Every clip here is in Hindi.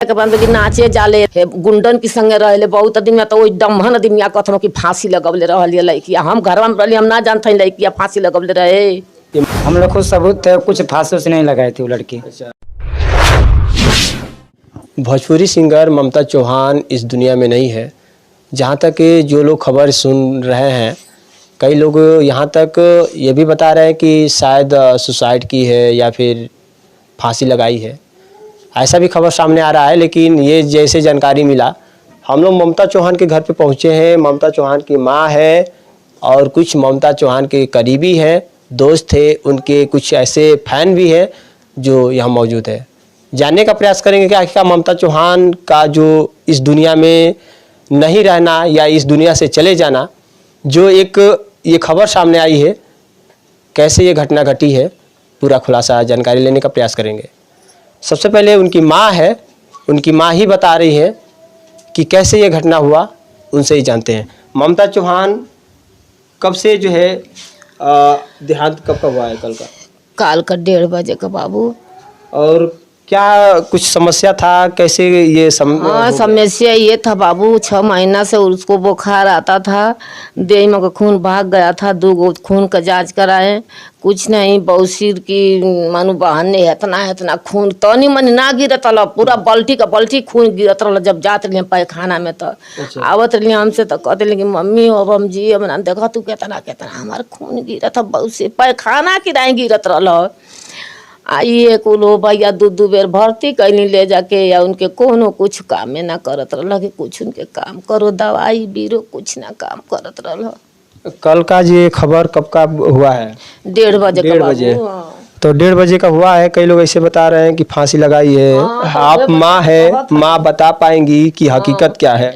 के बाद कि नाचे जाले गुंडन के संगे रहले बहुत आदमी तो ओइ डम्हन आदमी कथनो कि फांसी लगवले रहलिए लड़किया। हम घरवा में रहली, हम ना जानते लड़किया फांसी लगवले रहे। हम लोग को सबूत थे, कुछ फांसी से नहीं लगाई थी वो लड़की। भोजपुरी सिंगर ममता चौहान इस दुनिया में नहीं है। जहाँ तक जो लोग खबर सुन रहे हैं, कई लोग यहाँ तक ये भी बता रहे हैं कि शायद सुसाइड की है या फिर फांसी लगाई है, ऐसा भी खबर सामने आ रहा है। लेकिन ये जैसे जानकारी मिला, हम लोग ममता चौहान के घर पे पहुँचे हैं। ममता चौहान की माँ है और कुछ ममता चौहान के करीबी हैं, दोस्त थे, उनके कुछ ऐसे फैन भी हैं जो यहाँ मौजूद है। जानने का प्रयास करेंगे कि आखिर ममता चौहान का जो इस दुनिया में नहीं रहना या इस दुनिया से चले जाना, जो एक ये खबर सामने आई है, कैसे ये घटना घटी है, पूरा खुलासा जानकारी लेने का प्रयास करेंगे। सबसे पहले उनकी माँ है, उनकी माँ ही बता रही है कि कैसे ये घटना हुआ, उनसे ही जानते हैं। ममता चौहान कब से जो है देहांत कब का हुआ है? कल का? काल का 1:30 बजे का बाबू। और क्या कुछ समस्या था, कैसे ये समस्या ये था बाबू, 6 महीना से उसको बुखार आता था, देह में खून भाग गया था। 2 खून का जांच कराए, कुछ नहीं। बौसीर की मानो बहन ने इतना खून तनी मनी ना गिरत रहा, पूरा बाल्टी का बाल्टी खून गिरत रहा। जब जात रही पैखाना में तो आवत रही हमसे तो कहते रही कि मम्मी अब हम जी अब ना देखा तू कितना हमारा खून गिरत था, बौसी पैखाना की राय गिरत रहा। आइए कुलो भैया 2 बेर भर्ती कैली ले जाके, या उनके कोनो कुछ काम में ना करत रहा कि कुछ उनके काम करो, दवाई बीरो कुछ ना काम करत रहा। कल का ये खबर कब का हुआ है? 1:30 बजे। 1:30 बजे। तो 1:30 बजे का हुआ है। कई लोग ऐसे बता रहे हैं कि फांसी लगाई है। आप माँ है, माँ बता पाएंगी कि हकीकत क्या है?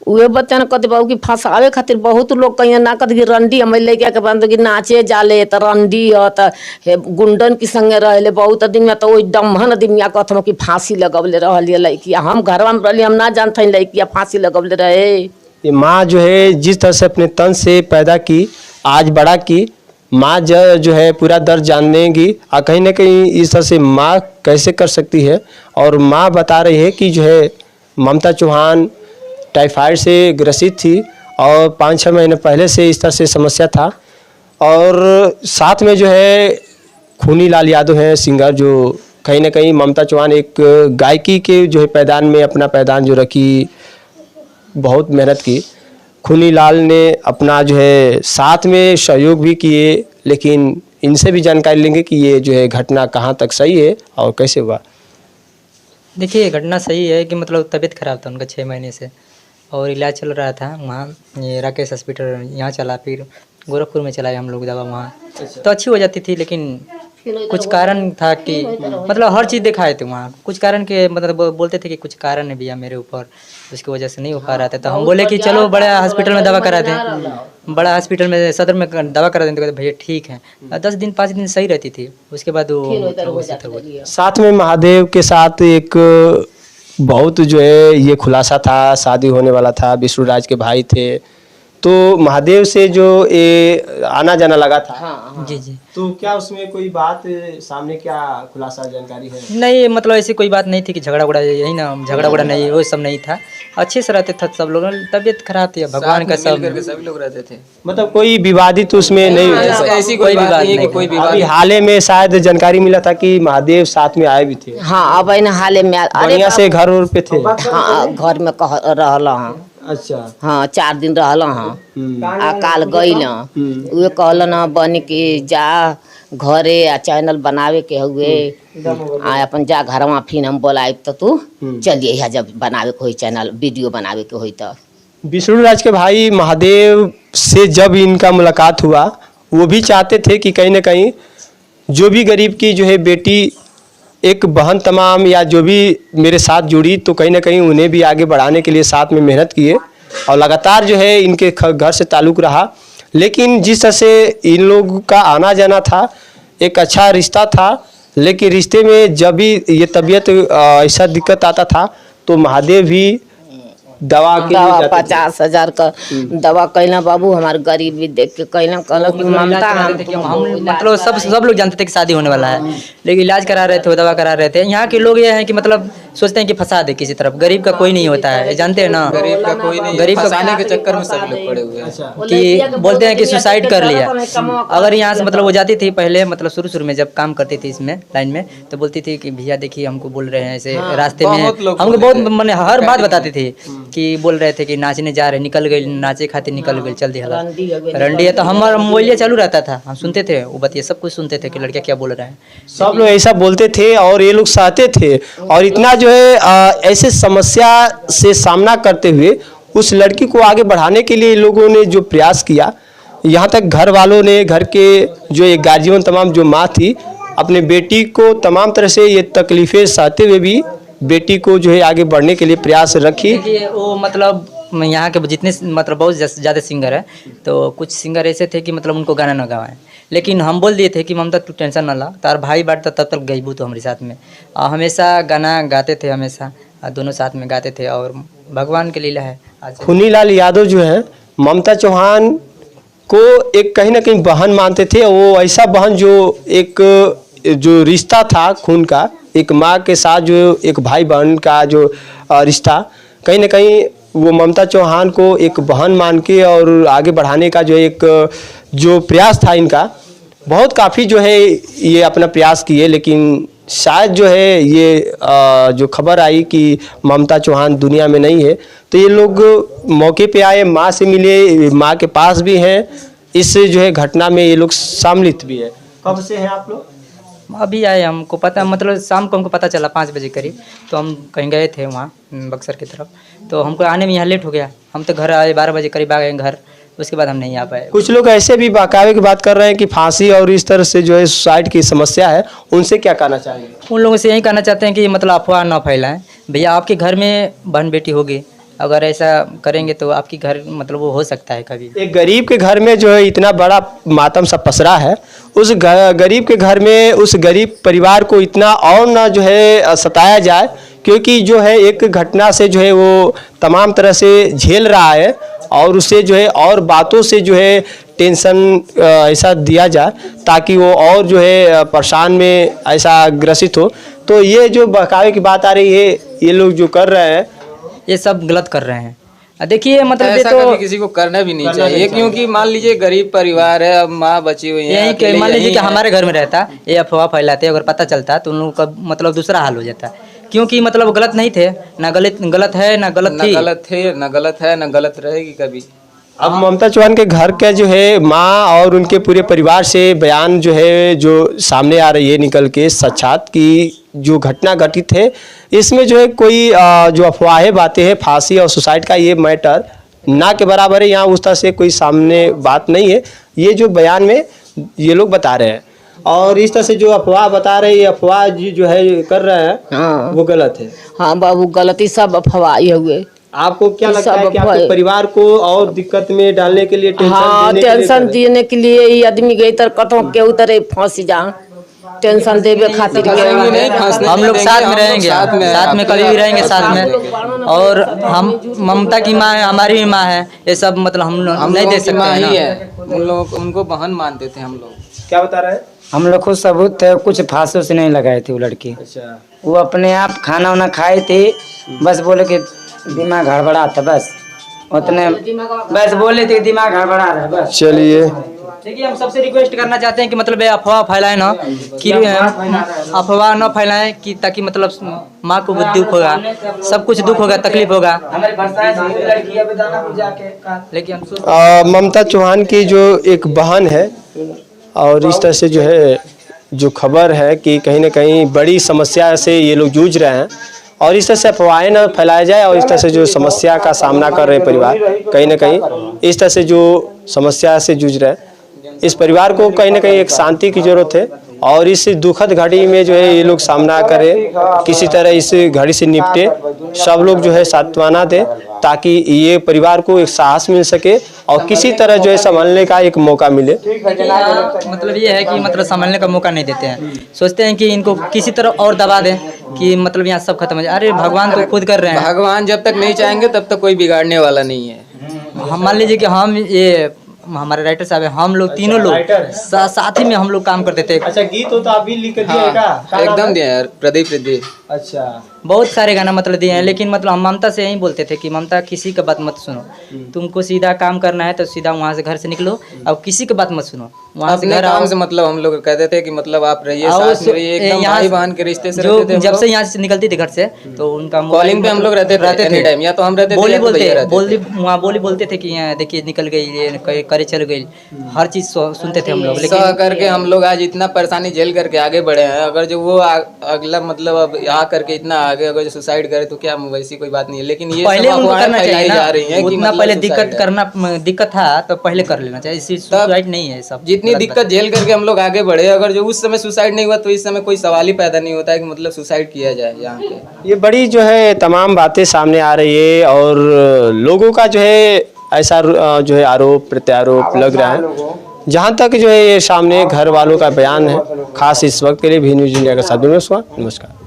उहे बच्चा ने कहते बाबू कि फंसावे खातिर बहुत लोग कहीं ना कहते कि रंडी हम लेके के बंद कि नाचे जाले तो रंडी ह त गुंडन के संगे रहले बहुत आदमी तो ओइ डम्हन आदमी कथनो कि फांसी लगवले रहलिए लड़किया। हम घरवा में रहली, हम ना जानते लड़किया फांसी लगवले रहे। ये माँ जो है जिस तरह से अपने तन से पैदा की, आज बड़ा की, माँ जो है पूरा दर्द जानेगी। और कहीं ना कहीं इस तरह से माँ कैसे कर सकती है। और माँ बता रही है कि जो है ममता चौहान टाइफाइड से ग्रसित थी और 5-6 महीने पहले से इस तरह से समस्या था। और साथ में जो है खूनी लाल यादव हैं सिंगर, जो कहीं ना कहीं ममता चौहान एक गायकी के जो है पैदान में अपना पैदान जो रखी, बहुत मेहनत की। खूनी लाल ने अपना जो है साथ में सहयोग भी किए। लेकिन इनसे भी जानकारी लेंगे कि ये जो है घटना कहाँ तक सही है और कैसे हुआ। देखिए घटना सही है कि मतलब तबीयत खराब था उनका 6 महीने से, और इलाज चल रहा था वहाँ, ये राकेश हॉस्पिटल यहाँ चला, फिर गोरखपुर में चलाए हम लोग दवा वहाँ, तो अच्छी हो जाती थी। लेकिन कुछ कारण था कि मतलब हर चीज़ दिखाए थे वहाँ, कुछ कारण के मतलब बोलते थे कि कुछ कारण है भैया मेरे ऊपर, उसकी वजह से नहीं हो पा रहा था। तो हम बोले कि चलो बड़ा हॉस्पिटल में दवा करा दें, बड़ा हॉस्पिटल में सदर में दवा करा दें। तो कहते भैया ठीक है। 10 दिन 5 दिन सही रहती थी, उसके बाद वो साथ में महादेव के साथ एक बहुत जो है ये खुलासा था, शादी होने वाला था, विष्णुराज के भाई थे, तो महादेव से जो ये आना जाना लगा था। हाँ। जी। तो क्या उसमें कोई बात सामने, क्या खुलासा जानकारी है? नहीं मतलब ऐसी कोई बात नहीं थी कि झगड़ा उगड़ा, यही ना, झगड़ा उगड़ा नहीं, वो सब नहीं था, अच्छे से रहते थे सब लोग। तबीयत खराब थी, भगवान का सब सभी लोग रहते थे, मतलब कोई विवादित उसमें नहीं, ऐसी कोई बात नहीं है कि कोई विवाद। अभी हाल में शायद जानकारी मिला था कि महादेव साथ में आए भी थे। हाँ अब इन हाले में बढ़िया से घर उर पे थे। हाँ घर में रहला। हाँ अच्छा। हाँ 4 दिन रहला। हाँ आ काल गईल। उहे कहलन बन के जा घरे आ चैनल बनावे के हुए, आ अपन जा घरवा, फिर हम बोलाए तो तू चलिए यहाँ जब बनावे के हुई चैनल, वीडियो बनावे के हुई। तो विष्णुराज के भाई महादेव से जब इनका मुलाकात हुआ, वो भी चाहते थे कि कहीं ना कहीं जो भी गरीब की जो है बेटी, एक बहन तमाम या जो भी मेरे साथ जुड़ी, तो कहीं ना कहीं उन्हें भी आगे बढ़ाने के लिए साथ में मेहनत किए और लगातार जो है इनके घर से ताल्लुक़ रहा। लेकिन जिस तरह से इन लोगों का आना जाना था, एक अच्छा रिश्ता था, लेकिन रिश्ते में जब भी ये तबीयत ऐसा दिक्कत आता था तो महादेव भी दवा के लिए दवा जाते थे? 50,000 का दवा कैला बाबू, हमारे गरीबी देख के कैला कहलक कि मतलब इलाज ममता करा रहे थे कि हम मतलब सब लोग जानते थे कि शादी होने वाला है, लेकिन इलाज करा रहे थे, दवा करा रहे थे। यहाँ के लोग ये हैं कि मतलब सोचते हैं कि फंसा दे किसी तरफ, गरीब का कोई नहीं होता है, ये जानते हैं ना। गरीब का कोई नहीं, गरीब का फंसाने के चक्कर में सब लोग पड़े हुए हैं। कि बोलते हैं कि सुसाइड कर लिया। अगर यहाँ से मतलब वो जाती थी पहले, मतलब शुरू में जब काम करती थी इसमें लाइन में, तो बोलती थी कि भैया देखिए हमको बोल रहे हैं ऐसे रास्ते में, बहुत लोग हमको बोलते बहुत थे। मैंने हर बात बताती थी कि बोल रहे थे कि नाचने जा रहे, निकल गए, नाचे खातिर निकल गए, चल दिया रंडी है। तो हमारा मोबाइल चालू रहता था, हम सुनते थे वो बतिया, सब कुछ सुनते थे कि लड़कियाँ क्या बोल रहे हैं। सब लोग ऐसा बोलते थे और ये लोग सहते थे, और इतना जो है ऐसे समस्या से सामना करते हुए उस लड़की को आगे बढ़ाने के लिए लोगों ने जो प्रयास किया, यहाँ तक घर वालों ने, घर के जो एक गार्जियन तमाम जो माँ थी, अपने बेटी को तमाम तरह से ये तकलीफ़ें सहते हुए भी बेटी को जो है आगे बढ़ने के लिए प्रयास रखी। देखिए वो मतलब यहाँ के जितने मतलब बहुत ज़्यादा सिंगर है, तो कुछ सिंगर ऐसे थे कि मतलब उनको गाना ना गवाएं, लेकिन हम बोल दिए थे कि ममता तू टेंशन ना ला, तार भाई बांटता तब तक गईबू तो हमारे साथ में। हमेशा गाना गाते थे, हमेशा दोनों साथ में गाते थे, और भगवान की लीला है। आज खूनीलाल यादव जो है ममता चौहान को एक कहीं ना कहीं बहन मानते थे। वो ऐसा बहन जो एक जो रिश्ता था खून का, एक माँ के साथ जो एक भाई बहन का जो रिश्ता, कहीं ना कहीं वो ममता चौहान को एक बहन मान के और आगे बढ़ाने का जो एक जो प्रयास था इनका, बहुत काफ़ी जो है ये अपना प्रयास किए। लेकिन शायद जो है ये जो खबर आई कि ममता चौहान दुनिया में नहीं है, तो ये लोग मौके पे आए, माँ से मिले, माँ के पास भी हैं, इस जो है घटना में ये लोग सम्मिलित भी है। कब से हैं आप लोग? अभी आए, हमको पता मतलब शाम को हमको पता चला 5 बजे करीब, तो हम कहीं गए थे वहाँ बक्सर की तरफ, तो हमको आने में यहाँ लेट हो गया। हम तो घर आए 12 बजे करीब आ गए घर, उसके बाद हम नहीं आ पाए। कुछ लोग ऐसे भी बहकावे की बात कर रहे हैं कि फांसी और इस तरह से जो है सुसाइड की समस्या है, उनसे क्या कहना चाहेंगे? उन लोगों से यही कहना चाहते हैं कि मतलब अफवाह ना फैलाएं। भैया आपके घर में बहन बेटी होगी, अगर ऐसा करेंगे तो आपकी घर मतलब वो हो सकता है कभी। एक गरीब के घर में जो है इतना बड़ा मातम सा पसरा है, उस गरीब के घर में उस गरीब परिवार को इतना और ना जो है सताया जाए, क्योंकि जो है एक घटना से जो है वो तमाम तरह से झेल रहा है, और उसे जो है और बातों से जो है टेंशन ऐसा दिया जाए ताकि वो और जो है परेशान में ऐसा ग्रसित हो। तो ये जो बहकावे की बात आ रही है, ये लोग जो कर रहे हैं ये सब गलत कर रहे हैं। देखिए मतलब ये ऐसा तो कभी किसी को करना भी नहीं चाहिए, क्योंकि मान लीजिए गरीब परिवार है, अब माँ बची हुई है, यही अकेले मान लीजिए यहीं कि है। हमारे घर में रहता, ये अफवाह फैलाते, अगर पता चलता तो उन लोगों का मतलब दूसरा हाल हो जाता, क्योंकि मतलब वो गलत नहीं थे, ना गलत है ना गलत ना थी। गलत थे, ना गलत है, ना गलत रहेगी कभी। अब ममता चौहान के घर का जो है माँ और उनके पूरे परिवार से बयान जो है जो सामने आ रही है निकल के साक्षात की जो घटना घटित है, इसमें जो है कोई जो अफवाहें बातें हैं फांसी और सुसाइड का, ये मैटर ना के बराबर है। यहाँ उस तरह से कोई सामने बात नहीं है, ये जो बयान में ये लोग बता रहे हैं, और इस तरह से जो अफवाह बता रहे हैं, ये अफवाह जो है कर रहे हैं, हाँ वो गलत है। हाँ बाबू, गलती सब अफवाह ही हुए। आपको क्या ये लगता सब है कि आपके अफवाह- परिवार को और दिक्कत में डालने के लिए, टेंशन हाँ, देने के लिए टेंशन कर रहे हैं? देने के लिए ये आदमी गई तर कतों के उतरे फांसी जा, टेंशन देवे खातिर फंसेंगे नहीं, फंसने हम नहीं लोग देंगे, साथ में हम लोग रहेंगे, साथ में कभी भी रहेंगे साथ में। और हम ममता की माँ है, हमारी भी माँ है, ये सब मतलब हम नहीं दे सकते हैं ही ना। है, उन लोगों को उनको बहन मानते थे हम लोग। क्या बता रहे हैं? हम लोग को सबूत थे, कुछ फांसी से नहीं लगाए थे वो लड़की। अच्छा, वो अपने आप खाना वाना खाए थे, बस बोले कि दिमाग गड़बड़ा था, बस उतने, बस बोले थे दिमाग गड़बड़ा रहा है बस। चलिए। देखिए हम सबसे रिक्वेस्ट करना चाहते हैं कि मतलब ये अफवाह फैलाएं ना, कि अफवाह ना फैलाएं, कि ताकि मतलब माँ को भी दुख होगा, सब कुछ दुख होगा, तकलीफ होगा। हमारे बरसात की लड़की है, दानापुर जाके लेकिन हम ममता चौहान की जो एक बहन है, और इस तरह से जो है जो खबर है कि कहीं ना कहीं बड़ी समस्या से ये लोग जूझ रहे हैं, और इस तरह से अफवाहें न फैलाया जाए, और इस तरह से जो समस्या का सामना कर रहे हैं परिवार, कहीं ना कहीं इस तरह से जो समस्या से जूझ रहे हैं, इस परिवार को कहीं ना कहीं एक शांति की ज़रूरत है, और इस दुखद घड़ी में जो है ये लोग सामना करें, किसी तरह इस घड़ी से निपटे, सब लोग जो है सांत्वना दें ताकि ये परिवार को एक साहस मिल सके और किसी तरह जो है संभलने का एक मौका मिले। मतलब ये है कि मतलब संभलने का मौका नहीं देते हैं, सोचते हैं कि इनको किसी तरह और दबा दें कि मतलब यहाँ सब खत्म हो जाए। अरे भगवान तो खुद कर रहे हैं, भगवान जब तक नहीं चाहेंगे तब तक कोई बिगाड़ने वाला नहीं है। हम मान लीजिए कि हम ये हमारे राइटर साहब हैं, हम लोग तीनों लोग साथ ही में हम लोग काम करते थे। अच्छा, गीत हो तो आप भी लिख कर दिए हाँ, एकदम दिया यार, प्रदीप रिद्धि। अच्छा, बहुत सारे गाना मतलब दिए हैं, लेकिन मतलब हम ममता से यही बोलते थे कि ममता किसी का बात मत सुनो, तुमको सीधा काम करना है तो सीधा वहाँ से घर से निकलो और किसी की बात मत सुनो, वहाँ से अपने घर काम आओ। से मतलब हम लोग कहते थे कि मतलब आप रहिए और साथ में रहिए, एकदम यहाँ भाई बहन के रिश्ते से जो रहते थे हम जब लोग। से यहाँ से निकलती थी घर से तो उनका कॉलिंग पे हम लोग रहते थे एनी टाइम, या तो हम रहते थे बोली या तो भैया रहते बोलते थे। वहाँ बोली बोलते थे कि यहाँ देखिए निकल गई, ये करे चल गई, हर चीज सुनते थे हम लोग। सह लेकिन करके हम लोग आज इतना परेशानी झेल करके आगे बढ़े हैं। अगर जो वो अगला मतलब अब आ करके इतना आगे अगर जो सुसाइड करे तो क्या वैसी कोई बात नहीं है, लेकिन ये पहले सब उनको अफवाहें करना चाहिए फैलाई ना, जा रही हैं कि उतना मतलब पहले suicide दिक्कत है। करना दिक्कत था तो पहले कर लेना चाहिए, इसी सुसाइड नहीं है सब। जितनी दिक्कत झेल करके हम लोग आगे बढ़े, अगर जो उस समय सुसाइड नहीं हुआ तो इस समय कोई सवाल ही पैदा नहीं होता है कि मतलब सुसाइड किया जाए यहाँ पे। ये बड़ी जो है तमाम बातें सामने आ रही है और लोगों का जो है ऐसा जो है आरोप प्रत्यारोप लग रहा है। जहाँ तक जो है ये सामने घर वालों का बयान है। खास इस वक्त के लिए भी न्यूज़ इंडिया का साथ नमस्कार।